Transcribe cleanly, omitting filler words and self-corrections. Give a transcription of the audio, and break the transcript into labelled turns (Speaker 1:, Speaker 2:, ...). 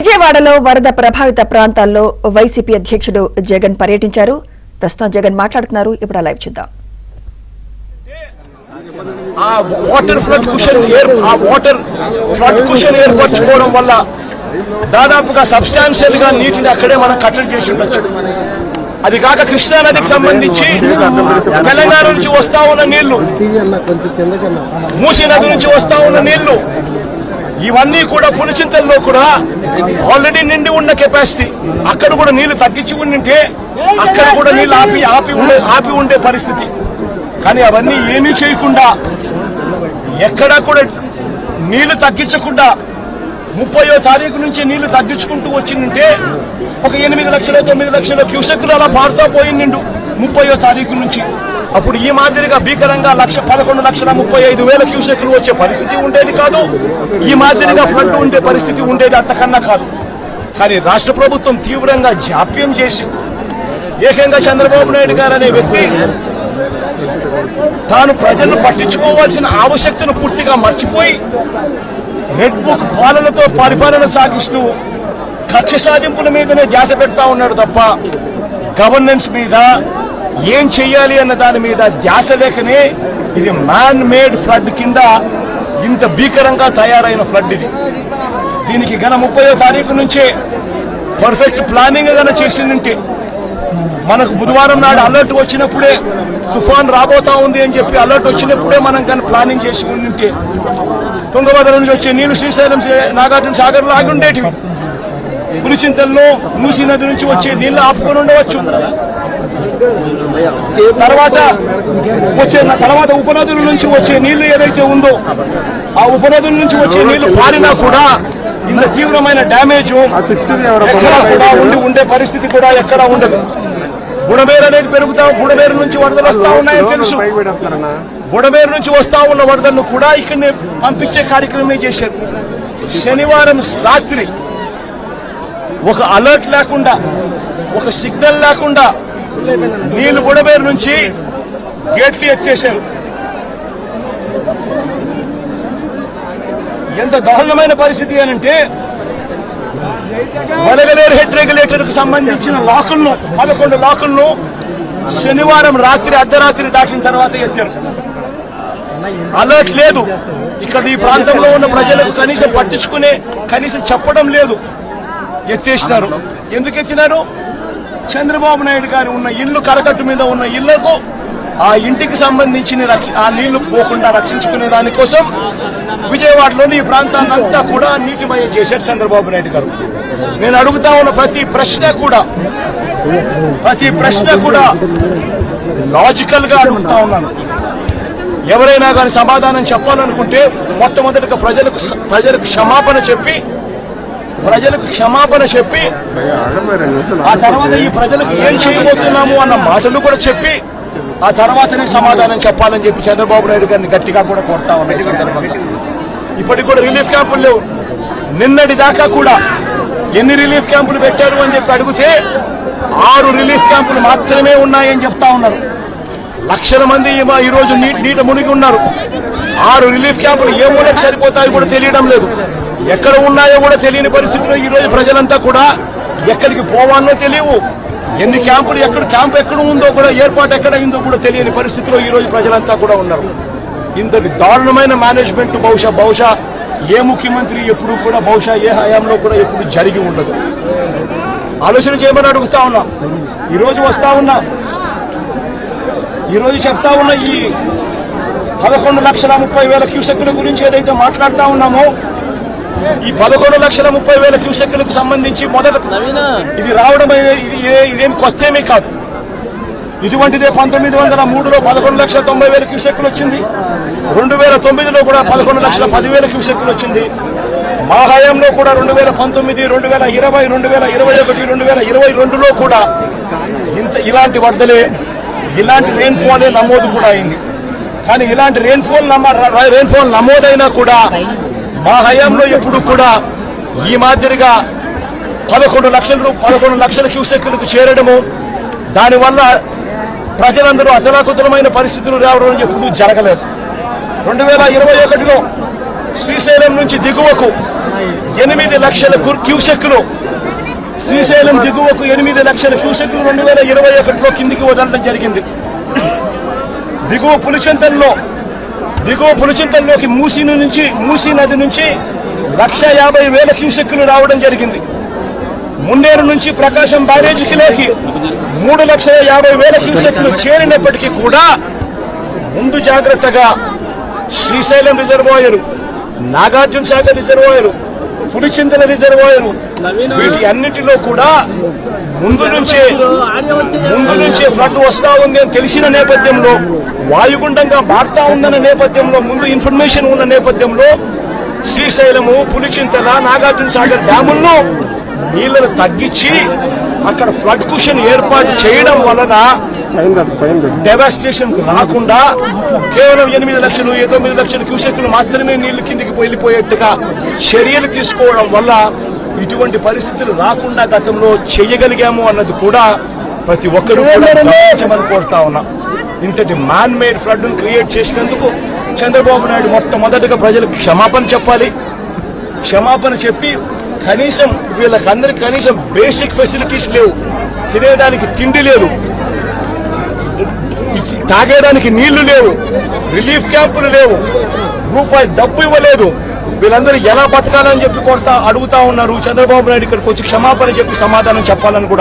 Speaker 1: విజయవాడలో వరద ప్రభావిత ప్రాంతాల్లో వైసీపీ అధ్యక్షుడు జగన్ పర్యటించారు. ప్రస్తుతం జగన్ మాట్లాడుతున్నారు. ఇప్పుడు లైవ్ చూద్దాం.
Speaker 2: వాటర్ ఫ్లడ్ కుషన్ ఏర్పరచుకోవడం వల్ల దాదాపుగా సబ్స్టాన్షియల్ గా నీటిని అక్కడే మనం కట్టడి చేసి ఉండొచ్చు. అది కాక కృష్ణా నదికి సంబంధించి తెలంగాణ నుంచి వస్తా ఉన్న నీళ్లు, మూసీ నది నుంచి వస్తా ఉన్న నీళ్లు, ఇవన్నీ కూడా పులిచింతల్లో కూడా ఆల్రెడీ నిండి ఉన్న కెపాసిటీ. అక్కడ కూడా నీళ్లు తగ్గించి ఉండింటే అక్కడ కూడా నీళ్లు ఆపి ఉండే పరిస్థితి. కానీ అవన్నీ ఏమీ చేయకుండా ఎక్కడా కూడా నీళ్లు తగ్గించకుండా 30వ తారీఖు నుంచి నీళ్లు తగ్గించుకుంటూ వచ్చిందంటే ఒక 8 లక్షల 9 లక్షల క్యూసెక్లు అలా పారుతా పోయిండు 30వ తారీఖు నుంచి. అప్పుడు ఈ మాదిరిగా భీకరంగా 11,35,000 క్యూసెక్లు వచ్చే పరిస్థితి ఉండేది కాదు. ఈ మాదిరిగా ఫ్లడ్ ఉండే పరిస్థితి ఉండేది అంతకన్నా కాదు. కానీ రాష్ట్ర ప్రభుత్వం తీవ్రంగా జాప్యం చేసి ఏకంగా చంద్రబాబు నాయుడు గారు అనే వ్యక్తి తాను ప్రజలను పట్టించుకోవాల్సిన ఆవశ్యకతను పూర్తిగా మర్చిపోయి రెడ్ బుక్ పాలనతో పరిపాలన సాగిస్తూ కక్ష సాధింపుల మీదనే ధ్యాస పెడతా ఉన్నాడు తప్ప గవర్నెన్స్ మీద ఏం చెయ్యాలి అన్న దాని మీద ధ్యాస లేకనే ఇది మ్యాన్ మేడ్ ఫ్లడ్ కింద ఇంత భీకరంగా తయారైన ఫ్లడ్ ఇది. దీనికి గన 30వ తారీఖు నుంచే పర్ఫెక్ట్ ప్లానింగ్ గన చేసిందంటే మనకు బుధవారం నాడు అలర్ట్ వచ్చినప్పుడే తుఫాన్ రాబోతా ఉంది అని చెప్పి అలర్ట్ వచ్చినప్పుడే మనం కానీ ప్లానింగ్ చేసి ఉంటే తుంగభద్ర నుంచి వచ్చే నీళ్లు శ్రీశైలం నాగార్జున సాగర్ లో ఆగి ఉండేటివి. పులిచింతల్లో మూసీ నది నుంచి వచ్చే నీళ్లు ఆపుకొని ఉండవచ్చు. తర్వాత ఉపనదుల నుంచి వచ్చే నీళ్లు ఏదైతే ఉందో ఆ ఉపనదుల నుంచి వచ్చే నీళ్లు పారినా కూడా ఇంత తీవ్రమైన డ్యామేజ్ ఉండే పరిస్థితి కూడా ఎక్కడా ఉండదు. బుడమేరు అనేది బుడమేరు నుంచి వరదలు వస్తా ఉన్నాయని తెలుసు. బుడమేరు నుంచి వస్తా ఉన్న వరదలను కూడా ఇక్కడనే పంపించే కార్యక్రమం చేశారు. శనివారం రాత్రి ఒక అలర్ట్ లేకుండా, ఒక సిగ్నల్ లేకుండా నీళ్లు బుడమేరు నుంచి గేట్లు ఎత్తేశారు. ఎంత దారుణమైన పరిస్థితి అనంటే వడగలేరు హెడ్ రెగ్యులేటర్ కు సంబంధించిన లాకులను 11 లాకులను శనివారం రాత్రి అర్ధరాత్రి దాటిన తర్వాత ఎత్తారు. అలర్ట్ లేదు. ఇక్కడ ఈ ప్రాంతంలో ఉన్న ప్రజలకు కనీసం చెప్పడం లేదు. ఎత్తేసినారు. ఎందుకు ఎత్తినారు? చంద్రబాబు నాయుడు గారు ఉన్న ఇల్లు, కరకట్టు మీద ఉన్న ఇళ్లకు ఆ ఇంటికి సంబంధించిన ఆ నీళ్లు పోకుండా రక్షించుకునే దానికోసం విజయవాడలోని ఈ ప్రాంతాన్నంతా కూడా నీటిమయం చేశారు చంద్రబాబు నాయుడు గారు. నేను అడుగుతా ఉన్న ప్రతి ప్రశ్న కూడా లాజికల్ గా అడుగుతా ఉన్నాను. ఎవరైనా కానీ సమాధానం చెప్పాలనుకుంటే మొట్టమొదటిగా ప్రజలకు క్షమాపణ చెప్పి ఆ తర్వాత ఈ ప్రజలకు ఏం చేయబోతున్నాము అన్న మాటలు కూడా చెప్పి ఆ తర్వాతనే సమాధానం చెప్పాలని చెప్పి చంద్రబాబు నాయుడు గారిని గట్టిగా కూడా కోరుతా ఉన్నాయి. ఇప్పటికి కూడా రిలీఫ్ క్యాంపులు లేవు. నిన్నటి దాకా కూడా ఎన్ని రిలీఫ్ క్యాంపులు పెట్టారు అని చెప్పి అడిగితే 6 రిలీఫ్ క్యాంపులు మాత్రమే ఉన్నాయని చెప్తా ఉన్నారు. లక్షల మంది ఈరోజు నీట మునిగి ఉన్నారు. 6 రిలీఫ్ క్యాంపులు ఏ మూలకు సరిపోతాయో కూడా తెలియడం లేదు. ఎక్కడ ఉన్నాయో కూడా తెలియని పరిస్థితిలో ఈరోజు ప్రజలంతా కూడా ఎక్కడికి పోవాలో తెలియవు. ఎన్ని క్యాంపులు క్యాంప్ ఎక్కడ ఉందో కూడా, ఏర్పాటు ఎక్కడ అయిందో కూడా తెలియని పరిస్థితిలో ఈరోజు ప్రజలంతా కూడా ఉన్నారు. ఇంతటి దారుణమైన మేనేజ్మెంట్ బహుశా ఏ ముఖ్యమంత్రి ఎప్పుడు కూడా, బహుశా ఏ హయాంలో కూడా ఎప్పుడు జరిగి ఉండదు. ఆలోచన చేయమని అడుగుతా ఉన్నా. ఈరోజు చెప్తా ఉన్న ఈ 11,30,000 క్యూసెక్కుల గురించి ఏదైతే మాట్లాడుతా ఉన్నామో, ఈ 11,30,000 క్యూసెక్కులకు సంబంధించి మొదట ఇది రావడం ఇదేం కొత్తేమీ కాదు. ఇటువంటిదే 1903లో 11,90,000 క్యూసెక్కులు వచ్చింది. 2009లో కూడా 11,10,000 క్యూసెక్కులు వచ్చింది. మా హయాంలో కూడా 2019, 2020, 2021, 2022లో కూడా ఇలాంటి వరదలే, ఇలాంటి రెయిన్ఫాలే నమోదు కూడా అయింది. కానీ ఇలాంటి రెయిన్ఫాల్ నమోదైనా కూడా మా హయాంలో ఎప్పుడు కూడా ఈ మాదిరిగా 11 లక్షల క్యూసెక్కులకు చేరడము, దానివల్ల ప్రజలందరూ అచలాకుతలమైన పరిస్థితులు రావడం ఎప్పుడూ జరగలేదు. 2021లో శ్రీశైలం నుంచి దిగువకు 8 లక్షల క్యూసెక్కులు, శ్రీశైలం దిగువకు 8 లక్షల క్యూసెక్కులు 2021లో కిందికి వదలడం జరిగింది. దిగువ పులిచింతల్లోకి మూసీ నది నుంచి 150,000 క్యూసెక్కులు రావడం జరిగింది. మున్నేరు నుంచి ప్రకాశం బ్యారేజీలోకి 3,50,000 క్యూసెక్కులు చేరినప్పటికీ కూడా ముందు జాగ్రత్తగా Srisailam reservoir, Nagarjuna Sagar reservoir, Pulichintala reservoir, వీటి అన్నిటిలో కూడా ముందు నుంచే ఫ్లడ్ వస్తా ఉంది అని తెలిసిన నేపథ్యంలో, వాయుగుండంగా మారుతా ఉందన్న నేపథ్యంలో, ముందు ఇన్ఫర్మేషన్ ఉన్న నేపథ్యంలో శ్రీశైలము, పులిచింతల, నాగార్జున సాగర్ డ్యాములను నీళ్లను తగ్గించి అక్కడ ఫ్లడ్ కుషన్ ఏర్పాటు చేయడం వలన డెవాస్టేషన్ రాకుండా కేవలం 8 లక్షలు 9 లక్షల క్యూసెక్కులు మాత్రమే నీళ్లు కిందికి వెళ్ళిపోయేట్టుగా చర్యలు తీసుకోవడం వల్ల ఇటువంటి పరిస్థితులు రాకుండా గతంలో చేయగలిగాము అన్నది కూడా ప్రతి ఒక్కరూ గమనించమని కోరుతా ఉన్నా. ఇంతటి మ్యాన్ మేడ్ ఫ్లడ్ క్రియేట్ చేసినందుకు చంద్రబాబు నాయుడు మొట్టమొదటిగా ప్రజలకు క్షమాపణ చెప్పాలి. క్షమాపణ చెప్పి కనీసం వీళ్ళకందరికి కనీసం బేసిక్ ఫెసిలిటీస్ లేవు, తినేదానికి తిండి లేదు, తాగేదానికి నీళ్లు లేవు, రిలీఫ్ క్యాంపులు లేవు, రూపాయి డబ్బు ఇవ్వలేదు. వీళ్ళందరూ ఎలా బతకాలని చెప్పి అడుగుతా ఉన్నారు. చంద్రబాబు నాయుడు ఇక్కడికి వచ్చి క్షమాపణ చెప్పి సమాధానం చెప్పాలని కూడా